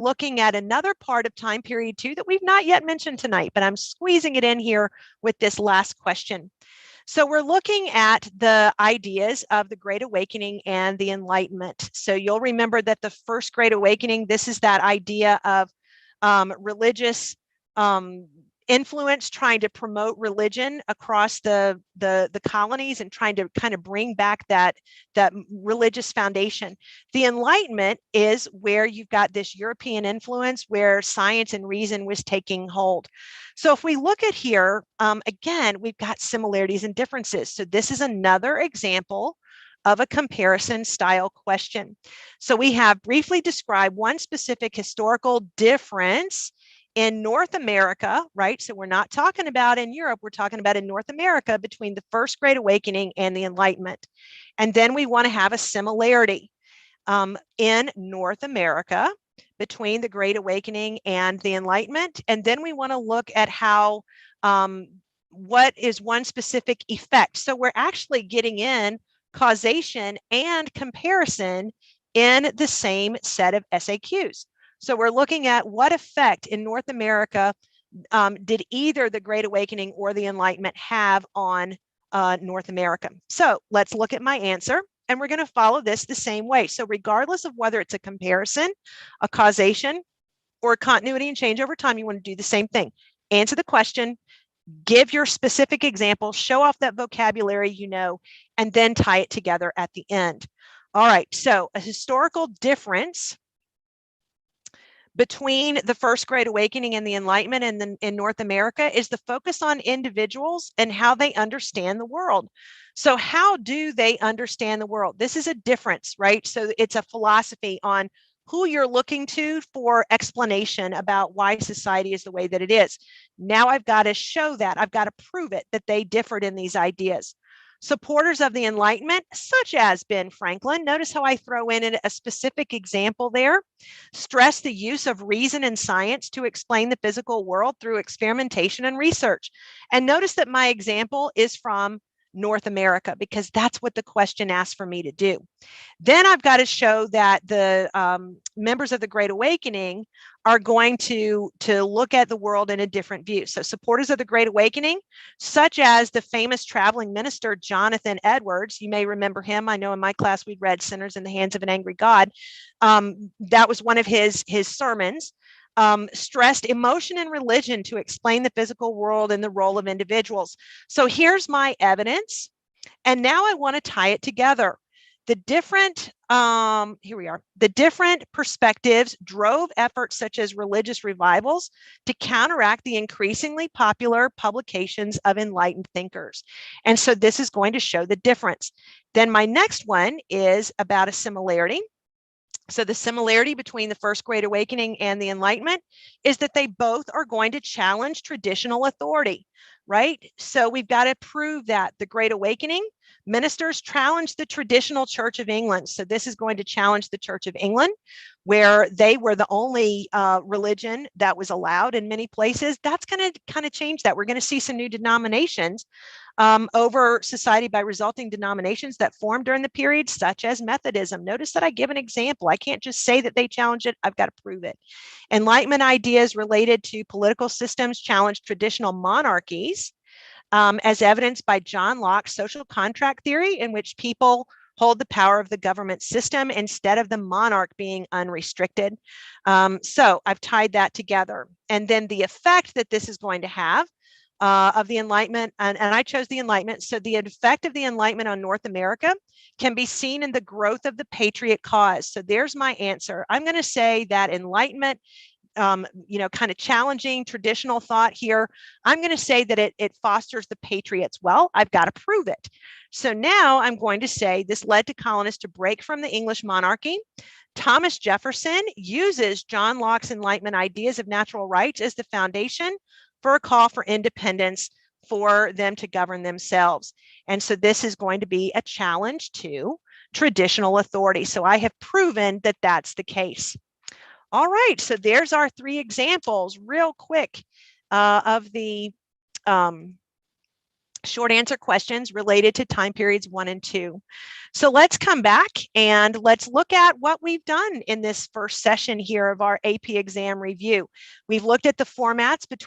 looking at another part of time period 2 that we've not yet mentioned tonight, but I'm squeezing it in here with this last question. So we're looking at the ideas of the Great Awakening and the Enlightenment. So you'll remember that the first Great Awakening, this is that idea of religious influence, trying to promote religion across the colonies and trying to kind of bring back that religious foundation. The Enlightenment is where you've got this European influence where science and reason was taking hold. So if we look at here, again, we've got similarities and differences. So this is another example of a comparison style question. So we have briefly described one specific historical difference in North America, right? So we're not talking about in Europe, we're talking about in North America between the First Great Awakening and the Enlightenment. And then we want to have a similarity in North America between the Great Awakening and the Enlightenment. And then we want to look at how, what is one specific effect. So we're actually getting in causation and comparison in the same set of SAQs. So we're looking at what effect in North America did either the Great Awakening or the Enlightenment have on North America. So let's look at my answer, and we're going to follow this the same way. So regardless of whether it's a comparison, a causation, or continuity and change over time, you want to do the same thing. Answer the question, give your specific example, show off that vocabulary you know, and then tie it together at the end. All right, so a historical difference between the First Great Awakening and the Enlightenment in North America is the focus on individuals and how they understand the world. So how do they understand the world? This is a difference, right? So it's a philosophy on who you're looking to for explanation about why society is the way that it is. Now I've got to show that. I've got to prove it, that they differed in these ideas. Supporters of the Enlightenment, such as Ben Franklin, notice how I throw in a specific example there, stress the use of reason and science to explain the physical world through experimentation and research. And notice that my example is from North America, because that's what the question asked for me to do. Then I've got to show that the members of the Great Awakening are going to look at the world in a different view. So supporters of the Great Awakening, such as the famous traveling minister, Jonathan Edwards, you may remember him. I know in my class we'd read Sinners in the Hands of an Angry God. That was one of his sermons. Stressed emotion and religion to explain the physical world and the role of individuals. So here's my evidence. And now I want to tie it together. The different, here we are, the different perspectives drove efforts such as religious revivals to counteract the increasingly popular publications of enlightened thinkers. And so this is going to show the difference. Then my next one is about a similarity. So the similarity between the First Great Awakening and the Enlightenment is that they both are going to challenge traditional authority, right? So we've got to prove that the Great Awakening ministers challenged the traditional Church of England. So this is going to challenge the Church of England, where they were the only religion that was allowed in many places. That's going to kind of change that. We're going to see some new denominations over society by resulting denominations that formed during the period, such as Methodism. Notice that I give an example. I can't just say that they challenge it. I've got to prove it. Enlightenment ideas related to political systems challenged traditional monarchies, as evidenced by John Locke's social contract theory, in which people hold the power of the government system instead of the monarch being unrestricted. So I've tied that together. And then the effect that this is going to have of the Enlightenment, and I chose the Enlightenment. So the effect of the Enlightenment on North America can be seen in the growth of the patriot cause. So there's my answer. I'm going to say that Enlightenment, kind of challenging traditional thought here. I'm going to say that it fosters the patriots. Well, I've got to prove it. So now I'm going to say this led to colonists to break from the English monarchy. Thomas Jefferson uses John Locke's Enlightenment ideas of natural rights as the foundation for a call for independence for them to govern themselves. And so this is going to be a challenge to traditional authority. So I have proven that that's the case. All right, so there's our 3 examples real quick of the short answer questions related to time periods 1 and 2. So let's come back and let's look at what we've done in this first session here of our AP exam review. We've looked at the formats between